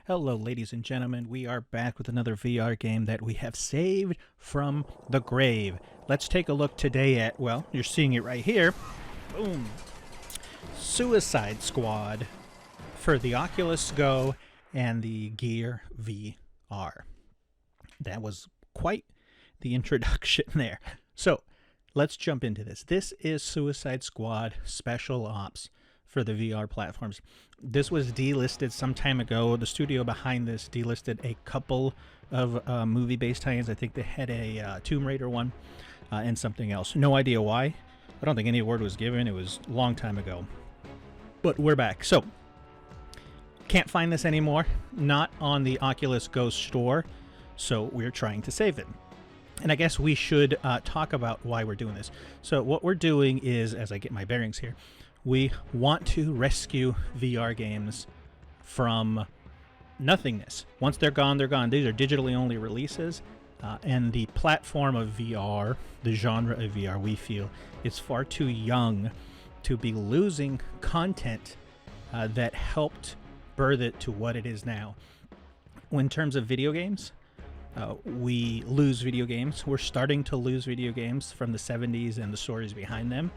Hello, ladies and gentlemen. We are back with another VR game that we have saved from the grave. Let's take a look today at, well, you're seeing it right here. Boom. Suicide Squad for the Oculus Go and the Gear VR. That was quite the introduction there. So, let's jump into this. This is Suicide Squad Special Ops for the VR platforms. This was delisted some time ago. The studio behind this delisted a couple of movie-based tie-ins. I think they had a Tomb Raider one and something else. No idea why. I don't think any word was given. It was a long time ago. But we're back. So, can't find this anymore. Not on the Oculus Go store. So we're trying to save it. And I guess we should talk about why we're doing this. So what we're doing is, as I get my bearings here, we want to rescue VR games from nothingness. Once they're gone, they're gone. These are digitally only releases. And the platform of VR, the genre of VR, we feel is far too young to be losing content that helped birth it to what it is now. In terms of video games, we lose video games. We're starting to lose video games from the 70s and the stories behind them.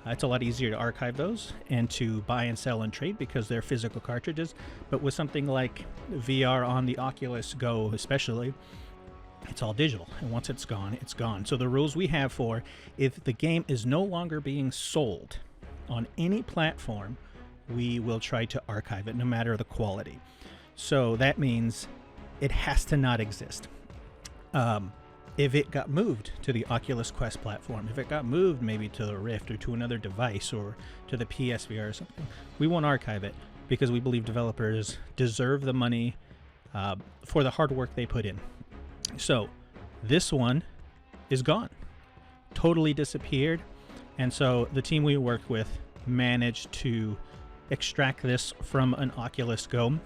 It's a lot easier to archive those and to buy and sell and trade because they're physical cartridges. But with something like VR on the Oculus Go especially, it's all digital. And once it's gone, it's gone. So the rules we have for if the game is no longer being sold on any platform, we will try to archive it no matter the quality. So that means it has to not exist. If it got moved to the Oculus Quest platform, if it got moved maybe to the Rift or to another device or to the PSVR or something, we won't archive it because we believe developers deserve the money for the hard work they put in. So this one is gone, totally disappeared. And so the team we work with managed to extract this from an Oculus Go.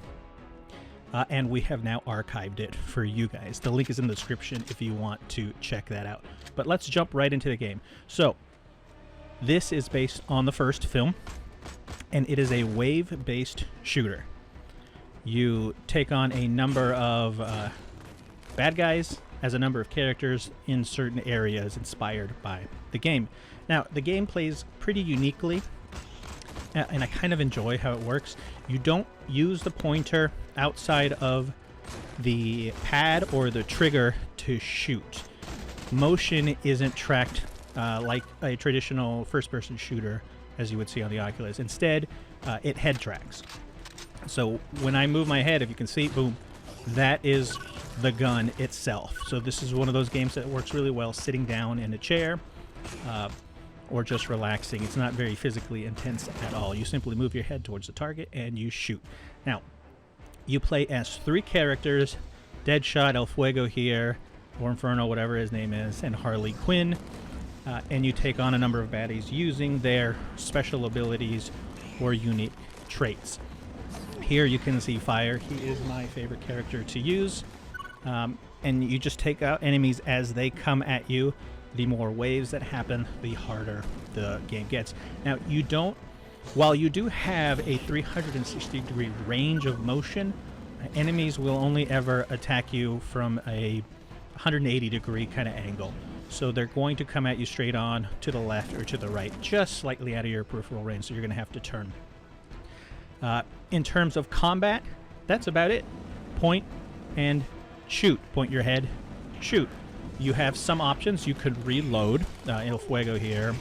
And we have now archived it for you guys. The link is in the description if you want to check that out. But let's jump right into the game. So, this is based on the first film, and it is a wave-based shooter. You take on a number of bad guys as a number of characters in certain areas inspired by the game. Now, the game plays pretty uniquely, and I kind of enjoy how it works. You don't use the pointer outside of the pad or the trigger to shoot. Motion isn't tracked like a traditional first-person shooter as you would see on the Oculus. Instead, it head tracks. So when I move my head, if you can see, boom, that is the gun itself. So this is one of those games that works really well sitting down in a chair or just relaxing. It's not very physically intense at all. You simply move your head towards the target and you shoot. Now, you play as 3 characters, Deadshot, El Fuego here, or Inferno, whatever his name is, and Harley Quinn, and you take on a number of baddies using their special abilities or unique traits. Here you can see Fire. He is my favorite character to use, and you just take out enemies as they come at you. The more waves that happen, the harder the game gets. Now, you don't, while you do have a 360-degree range of motion, enemies will only ever attack you from a 180-degree kind of angle. So they're going to come at you straight on, to the left or to the right, just slightly out of your peripheral range, so you're going to have to turn. In terms of combat, that's about it. Point and shoot. Point your head, shoot. You have some options. You could reload. El Fuego here.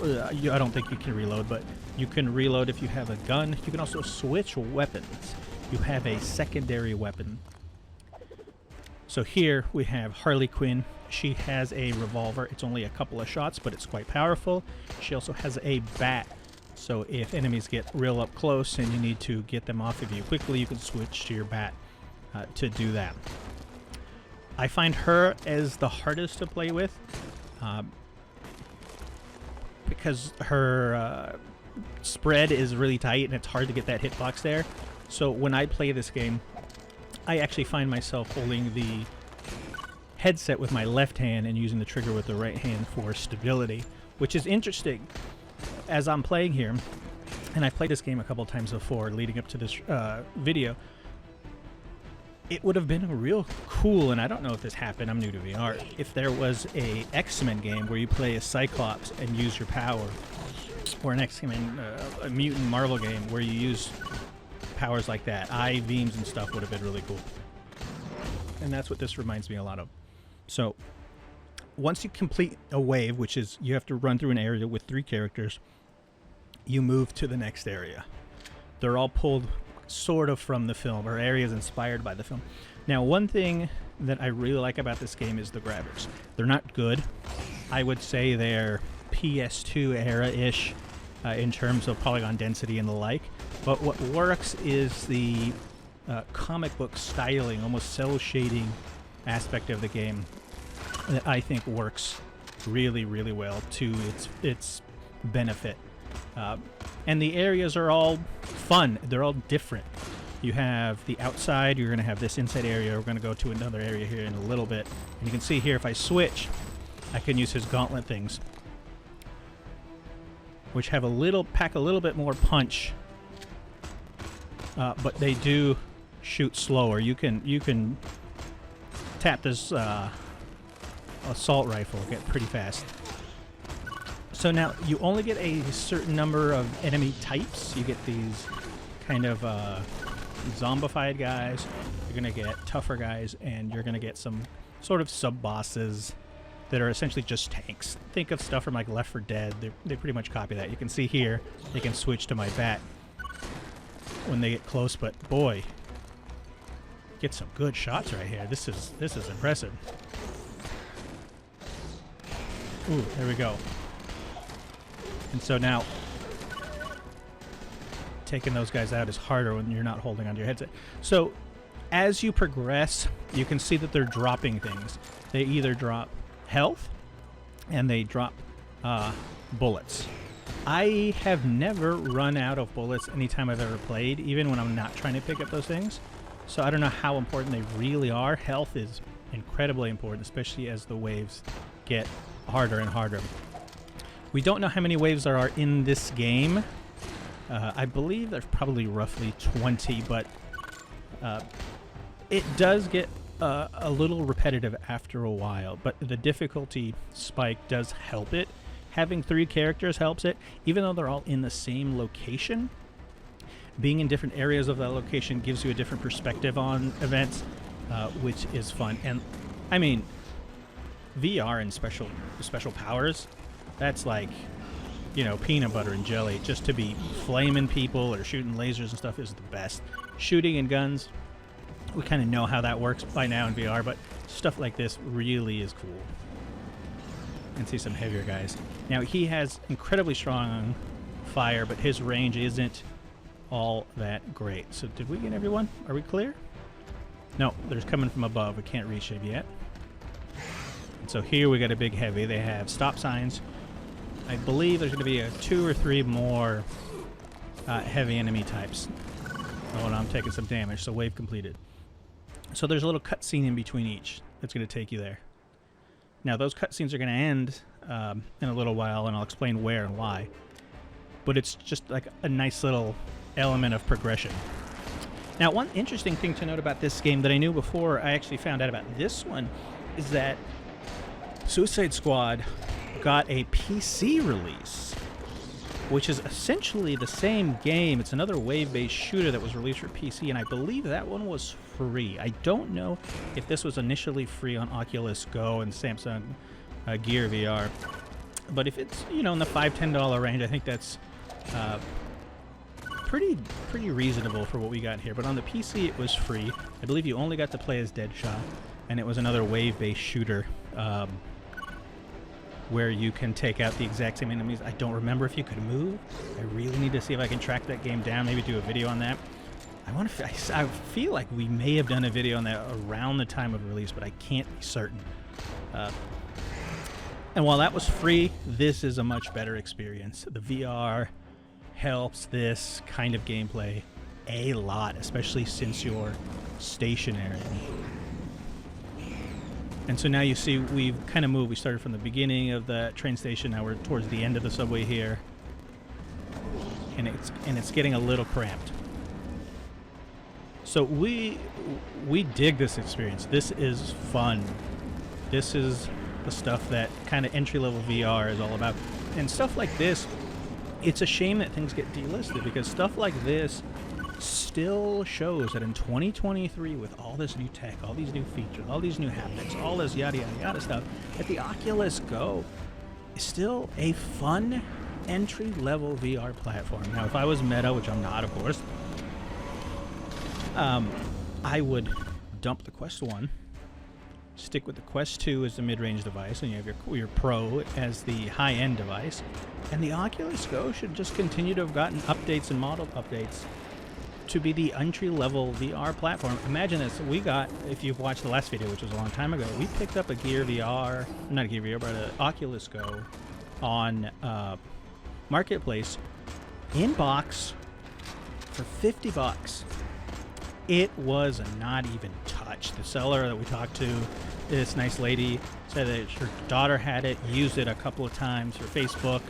I don't think you can reload, but you can reload if you have a gun. You can also switch weapons. You have a secondary weapon. So here we have Harley Quinn. She has a revolver. It's only a couple of shots, but it's quite powerful. She also has a bat. So if enemies get real up close and you need to get them off of you quickly, you can switch to your bat to do that. I find her as the hardest to play with because her spread is really tight and it's hard to get that hitbox there. So when I play this game, I actually find myself holding the headset with my left hand and using the trigger with the right hand for stability, which is interesting as I'm playing here. And I played this game a couple times before leading up to this video. it would have been a real cool, and I don't know if this happened, I'm new to VR, if there was a X-Men game where you play as Cyclops and use your power, or an X-Men, a mutant Marvel game where you use powers like that. Eye beams and stuff would have been really cool. And that's what this reminds me a lot of. So, once you complete a wave, which is you have to run through an area with 3 characters, you move to the next area. They're all pulled sort of from the film, or areas inspired by the film. Now, one thing that I really like about this game is the graphics. They're not good. I would say they're PS2 era-ish in terms of polygon density and the like. But what works is the comic book styling, almost cell shading aspect of the game that I think works really, really well to its benefit. And the areas are all fun. They're all different. You have the outside. You're going to have this inside area. We're going to go to another area here in a little bit. And you can see here, if I switch, I can use his gauntlet things, which have pack a little bit more punch, but they do shoot slower. You can tap this assault rifle, get pretty fast. So now you only get a certain number of enemy types. You get these kind of zombified guys. You're going to get tougher guys, and you're going to get some sort of sub-bosses that are essentially just tanks. Think of stuff from like Left 4 Dead. They pretty much copy that. You can see here, they can switch to my bat when they get close, but boy, get some good shots right here. This is impressive. Ooh, there we go. And so now, taking those guys out is harder when you're not holding onto your headset. So, as you progress, you can see that they're dropping things. They either drop health, and they drop bullets. I have never run out of bullets anytime I've ever played, even when I'm not trying to pick up those things. So I don't know how important they really are. Health is incredibly important, especially as the waves get harder and harder. We don't know how many waves there are in this game. I believe there's probably roughly 20, but it does get a little repetitive after a while, but the difficulty spike does help it. Having 3 characters helps it, even though they're all in the same location. Being in different areas of that location gives you a different perspective on events, which is fun. And I mean, VR and special powers, that's like, you know, peanut butter and jelly. Just to be flaming people or shooting lasers and stuff is the best. Shooting and guns, we kind of know how that works by now in VR, but stuff like this really is cool. And see some heavier guys. Now, he has incredibly strong fire, but his range isn't all that great. So did we get everyone? Are we clear? No, there's coming from above. We can't reach it yet. And so here we got a big heavy. They have stop signs. I believe there's going to be 2 or 3 more heavy enemy types. Oh, and I'm taking some damage, so wave completed. So there's a little cutscene in between each that's going to take you there. Now, those cutscenes are going to end in a little while, and I'll explain where and why. But it's just like a nice little element of progression. Now, one interesting thing to note about this game that I knew before I actually found out about this one is that Suicide Squad got a PC release, which is essentially the same game. It's another wave-based shooter that was released for PC, and I believe that one was free. I don't know if this was initially free on Oculus Go and Samsung Gear VR, but if it's, you know, in the $5–10 range, I think that's pretty reasonable for what we got here. But on the PC, it was free. I believe you only got to play as Deadshot, and it was another wave-based shooter where you can take out the exact same enemies. I don't remember if you could move. I really need to see if I can track that game down, maybe do a video on that. I feel like we may have done a video on that around the time of release, but I can't be certain. And while that was free, this is a much better experience. The VR helps this kind of gameplay a lot, especially since you're stationary. And so now you see we've kind of moved. We started from the beginning of the train station. Now we're towards the end of the subway here, and it's getting a little cramped. So we dig this experience. This is fun. This is the stuff that kind of entry-level VR is all about. And stuff like this, it's a shame that things get delisted, because stuff like this still shows that in 2023, with all this new tech, all these new features, all these new haptics, all this yada yada yada stuff, that the Oculus Go is still a fun entry-level VR platform. Now, if I was Meta, which I'm not, of course, I would dump the Quest 1, stick with the Quest 2 as the mid-range device, and you have your Pro as the high-end device, and the Oculus Go should just continue to have gotten updates and model updates to be the entry-level VR platform. Imagine this. We got, if you've watched the last video, which was a long time ago, we picked up a Gear VR, not a Gear VR, but an Oculus Go on Marketplace in box for $50. It was not even touched. The seller that we talked to, this nice lady, said that her daughter had it, used it a couple of times for Facebook,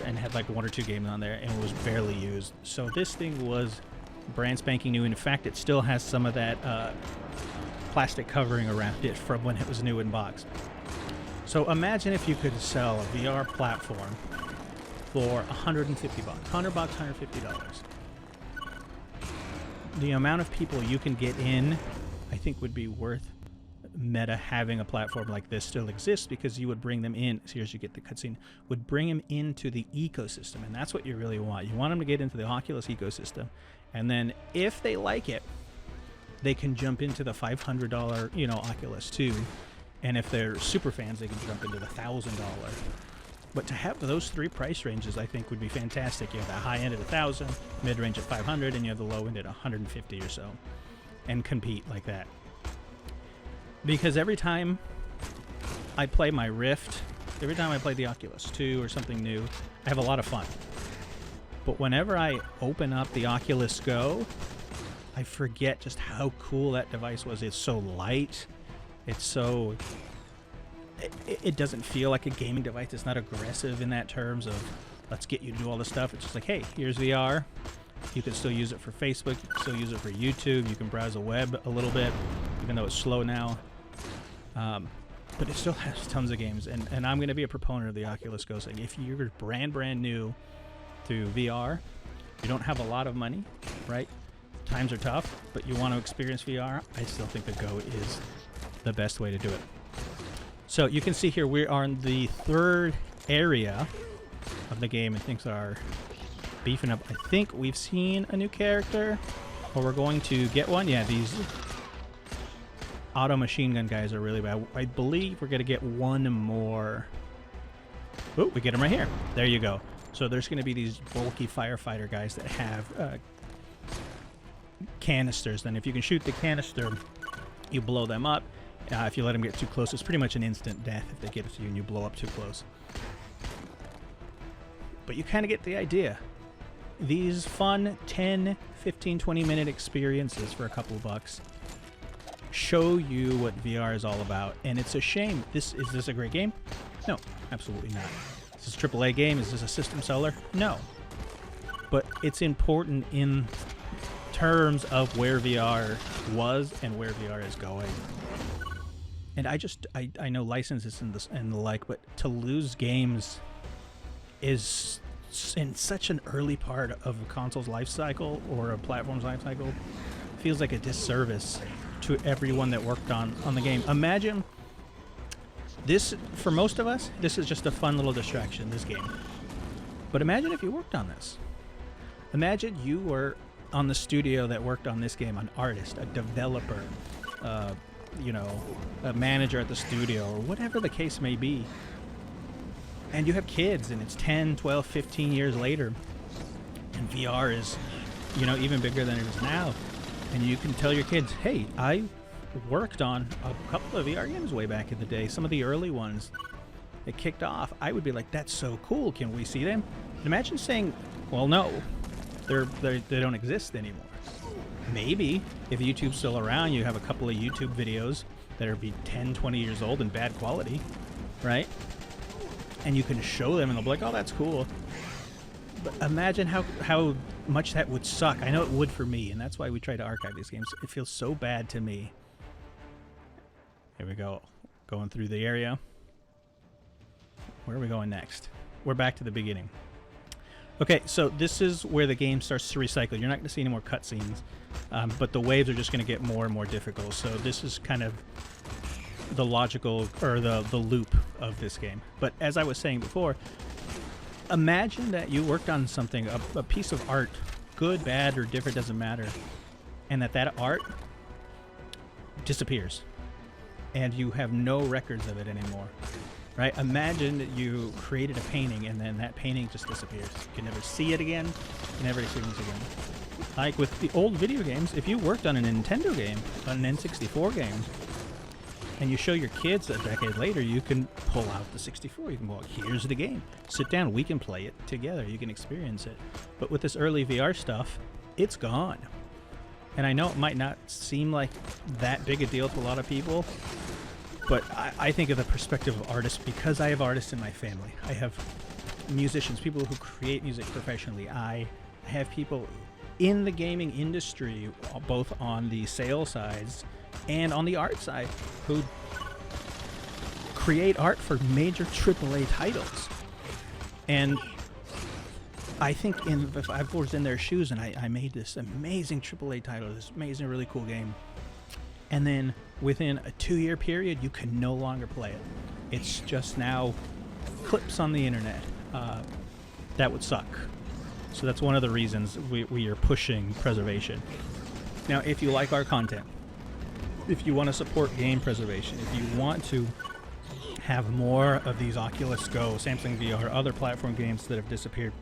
and had like 1 or 2 games on there, and was barely used. So this thing was brand spanking new. In fact, it still has some of that plastic covering around it from when it was new in box. So imagine if you could sell a VR platform for $150, $100, $150. The amount of people you can get in, I think, would be worth Meta having a platform like this still exists, because you would bring them in. So here's you get the cutscene. Would bring them into the ecosystem, and that's what you really want. You want them to get into the Oculus ecosystem, and then if they like it, they can jump into the $500, you know, Oculus 2, and if they're super fans, they can jump into the $1,000. But to have those 3 price ranges, I think, would be fantastic. You have the high end at $1,000, mid range at $500, and you have the low end at $150 or so, and compete like that. Because every time I play my Rift, every time I play the Oculus 2 or something new, I have a lot of fun. But whenever I open up the Oculus Go, I forget just how cool that device was. It's so light. It's so... It doesn't feel like a gaming device. It's not aggressive in that terms of, let's get you to do all this stuff. It's just like, hey, here's VR. You can still use it for Facebook. You can still use it for YouTube. You can browse the web a little bit, even though it's slow now. But it still has tons of games. And I'm going to be a proponent of the Oculus Go, saying if you're brand new to VR, you don't have a lot of money, right? Times are tough, but you want to experience VR, I still think the Go is the best way to do it. So you can see here we are in the 3rd area of the game, and things are beefing up. I think we've seen a new character, or we're going to get one. Yeah, these auto machine gun guys are really bad. I believe we're going to get one more. Oh, we get them right here. There you go. So there's going to be these bulky firefighter guys that have canisters. Then if you can shoot the canister, you blow them up. If you let them get too close, it's pretty much an instant death if they get to you and you blow up too close. But you kind of get the idea. These fun 10, 15, 20-minute experiences for a couple of bucks show you what VR is all about. And it's a shame. Is this a great game? No, absolutely not. Is this a AAA game? Is this a system seller? No. But it's important in terms of where VR was and where VR is going. And I know licenses and the like, but to lose games is in such an early part of a console's life cycle or a platform's life cycle, feels like a disservice to everyone that worked on the game. Imagine this, for most of us, this is just a fun little distraction, this game. But imagine if you worked on this. Imagine you were on the studio that worked on this game, an artist, a developer, you know, a manager at the studio, or whatever the case may be. And you have kids, and it's 10, 12, 15 years later, and VR is, you know, even bigger than it is now. And you can tell your kids, hey, I worked on a couple of VR games way back in the day, some of the early ones that kicked off. I would be like, that's so cool, can we see them? And imagine saying, well, no, they don't exist anymore. Maybe if YouTube's still around, you have a couple of YouTube videos that are 10, 20 years old and bad quality, right? And you can show them and they'll be like, oh, that's cool. But imagine how much that would suck. I know it would for me, and that's why we try to archive these games. It feels so bad to me. Here we go. Going through the area. Where are we going next? We're back to the beginning. Okay, so this is where the game starts to recycle. You're not going to see any more cutscenes, but the waves are just going to get more and more difficult. So this is kind of the logical, or the loop of this game. But as I was saying before, imagine that you worked on something, a piece of art, good, bad, or different, doesn't matter, and that art disappears, and you have no records of it anymore. Right? Imagine that you created a painting and then that painting just disappears. You can never see it again. You can never experience it again. Like with the old video games, if you worked on a Nintendo game, on an N64 game, and you show your kids a decade later, you can pull out the 64. You can go, here's the game. Sit down. We can play it together. You can experience it. But with this early VR stuff, it's gone. And I know it might not seem like that big a deal to a lot of people, but I think of the perspective of artists, because I have artists in my family. I have musicians, people who create music professionally. I have people in the gaming industry, both on the sales sides and on the art side, who create art for major AAA titles. And I think if I was in their shoes and I made this amazing AAA title, this amazing, really cool game, and then within a 2-year period, you can no longer play it. It's just now clips on the internet. That would suck. So that's one of the reasons we are pushing preservation. Now, if you like our content, if you want to support game preservation, if you want to have more of these Oculus Go, Samsung VR, other platform games that have disappeared,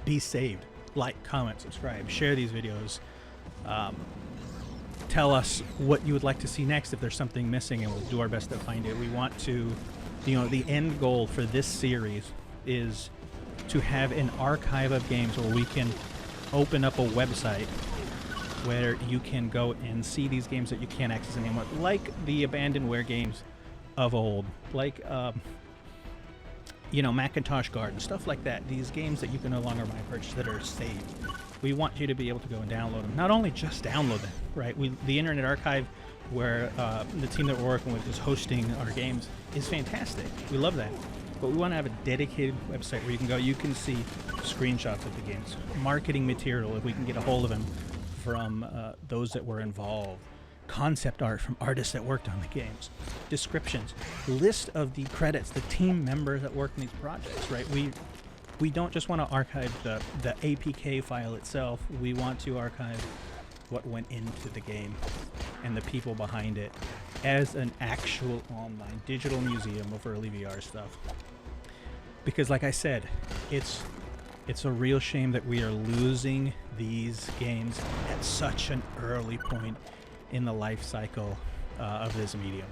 be saved. Like, comment, subscribe, share these videos. Tell us what you would like to see next if there's something missing, and we'll do our best to find it. We want to, the end goal for this series is to have an archive of games where we can open up a website where you can go and see these games that you can't access anymore, like the abandonware games of old, like Macintosh Garden, stuff like that. These games that you can no longer buy purchase that are saved. We want you to be able to go and download them. Not only just download them, right? The Internet Archive, where the team that we're working with is hosting our games, is fantastic. We love that. But we want to have a dedicated website where you can go, you can see screenshots of the games, marketing material, if we can get a hold of them, from those that were involved, concept art from artists that worked on the games, descriptions, list of the credits, the team members that worked in these projects, right? We don't just want to archive the APK file itself. We want to archive what went into the game and the people behind it as an actual online digital museum of early VR stuff. Because like I said, it's a real shame that we are losing these games at such an early point in the life cycle of this medium.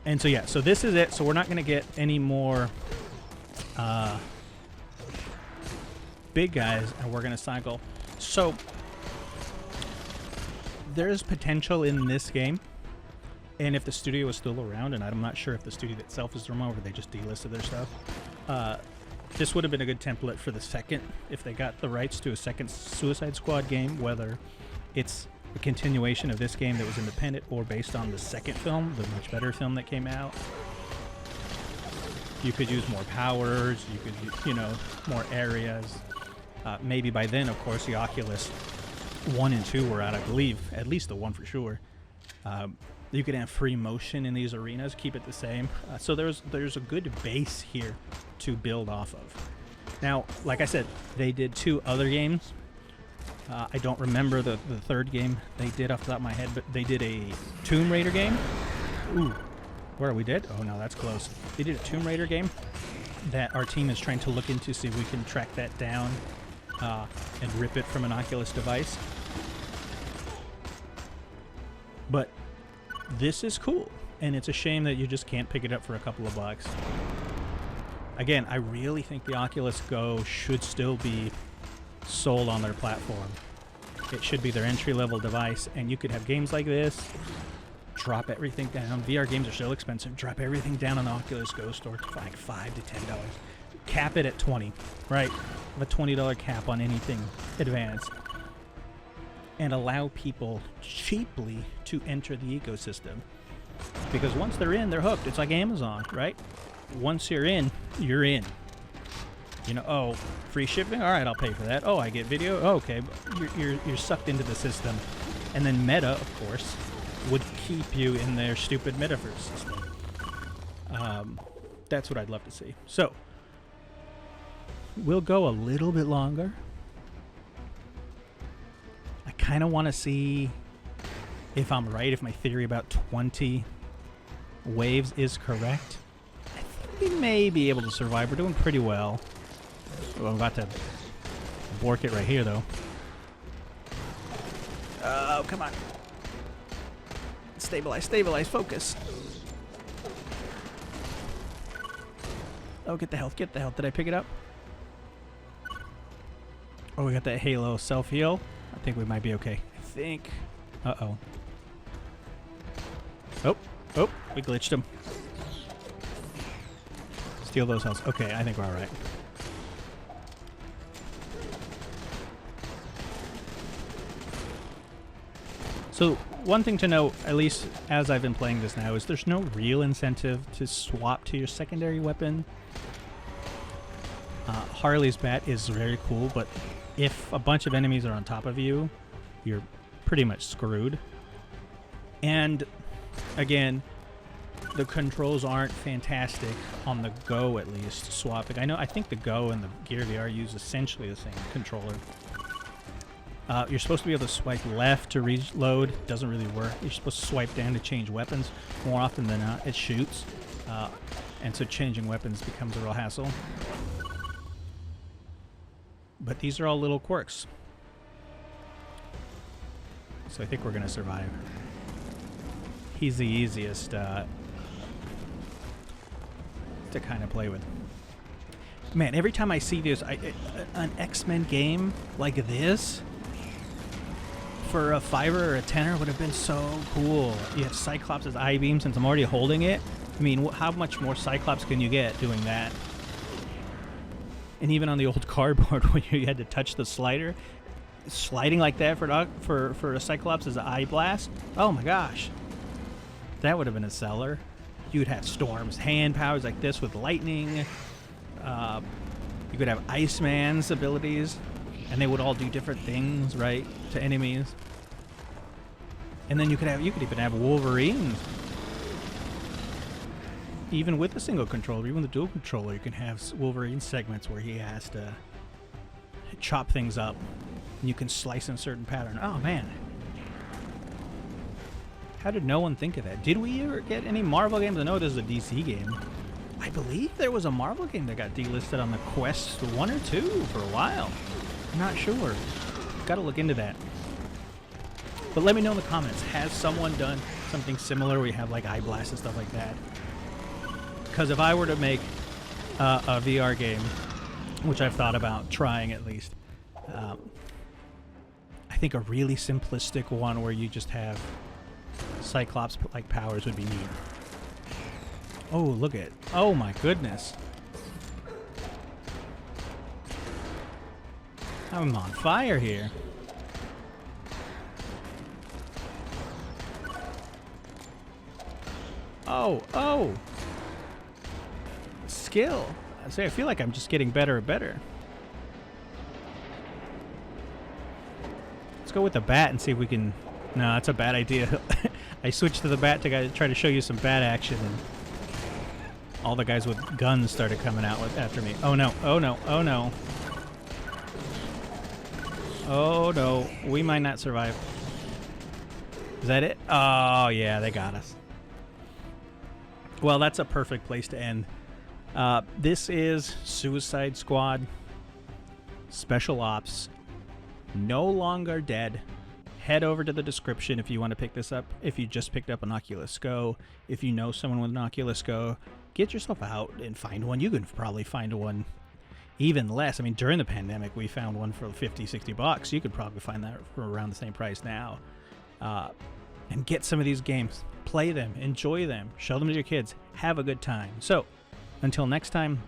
And so yeah, so this is it. So we're not going to get any more big guys, and we're going to cycle. So there's potential in this game, and if the studio is still around, and I'm not sure if the studio itself is remote or they just delisted their stuff, this would have been a good template for the second, if they got the rights to a second Suicide Squad game, whether it's a continuation of this game that was independent or based on the second film, the much better film that came out. You could use more powers, you could, more areas. Maybe by then, of course, the Oculus 1 and 2 were out, I believe, at least the 1 for sure. You could have free motion in these arenas, keep it the same. So there's a good base here to build off of. Now, like I said, they did 2 other games. I don't remember the third game they did off the top of my head, but they did a Tomb Raider game. Ooh. Where are we dead? Oh no, that's close. They did a Tomb Raider game that our team is trying to look into, see if we can track that down and rip it from an Oculus device. But this is cool, and it's a shame that you just can't pick it up for a couple of bucks. Again, I really think the Oculus Go should still be sold on their platform. It should be their entry-level device, and you could have games like this, drop everything down. VR games are so expensive. Drop everything down on the Oculus Go store to like $5 to $10. Cap it at $20, right? a $20 cap on anything advanced and allow people cheaply to enter the ecosystem. Because once they're in, they're hooked. It's like Amazon, right? Once you're in, you're in. You know, oh, free shipping? All right, I'll pay for that. Oh, I get video? Oh, okay. You're sucked into the system. And then Meta, of course, would keep you in their stupid metaverse system. That's what I'd love to see. So, we'll go a little bit longer. I kind of want to see if I'm right, if my theory about 20 waves is correct. I think we may be able to survive. We're doing pretty well. Oh, I'm about to bork it right here, though. Oh, come on. Stabilize, stabilize, focus. Oh, get the health, get the health. Did I pick it up? Oh, we got that Halo self-heal. I think we might be okay. I think. Uh-oh. Oh, oh, we glitched him. Steal those healths. Okay, I think we're all right. So, one thing to note, at least as I've been playing this now, is there's no real incentive to swap to your secondary weapon. Harley's bat is very cool, but if a bunch of enemies are on top of you, you're pretty much screwed. And, again, the controls aren't fantastic on the Go, at least, swapping. I think the Go and the Gear VR use essentially the same controller. You're supposed to be able to swipe left to reload. Doesn't really work. You're supposed to swipe down to change weapons. More often than not, it shoots. And so changing weapons becomes a real hassle. But these are all little quirks. So I think we're going to survive. He's the easiest to kind of play with. Man, every time I see this, an X-Men game like this, for a $5 or a $10 would have been so cool. You have Cyclops' I-beam. Since I'm already holding it, I mean, how much more Cyclops can you get doing that? And even on the old cardboard, when you had to touch the slider, sliding like that for a Cyclops' eye blast. Oh my gosh, that would have been a seller. You'd have Storm's hand powers like this with lightning. You could have Iceman's abilities, and they would all do different things, right, to enemies. And then you could even have Wolverine. Even with a single controller, even the dual controller, you can have Wolverine segments where he has to chop things up, and you can slice in a certain pattern. Oh man, how did no one think of that? Did we ever get any Marvel games? I know this is a DC game. I believe there was a Marvel game that got delisted on the Quest 1 or 2 for a while. I'm not sure. Got to look into that. But let me know in the comments, has someone done something similar where you have like eye blasts and stuff like that? Because if I were to make a VR game, which I've thought about trying at least, I think a really simplistic one where you just have Cyclops-like powers would be neat. Oh, look at... Oh my goodness. I'm on fire here. Oh! Skill. I feel like I'm just getting better and better. Let's go with the bat and see if we can... No, that's a bad idea. I switched to the bat to try to show you some bat action, and all the guys with guns started coming out after me. Oh no, oh no, oh no. Oh no, we might not survive. Is that it? Oh yeah, they got us. Well, that's a perfect place to end. This is Suicide Squad Special Ops. No longer dead. Head over to the description if you want to pick this up. If you just picked up an Oculus Go, if you know someone with an Oculus Go, get yourself out and find one. You can probably find one even less. I mean, during the pandemic, we found one for 50, 60 bucks. You could probably find that for around the same price now. And get some of these games. Play them. Enjoy them. Show them to your kids. Have a good time. So, until next time,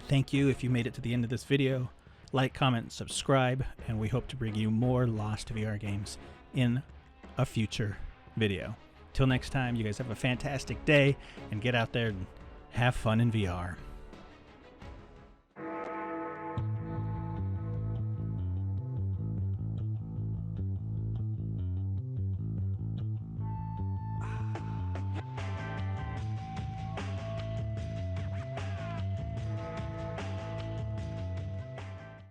thank you if you made it to the end of this video. like, comment, and subscribe, and we hope to bring you more Lost VR games in a future video. Till next time, you guys have a fantastic day, and get out there and have fun in VR.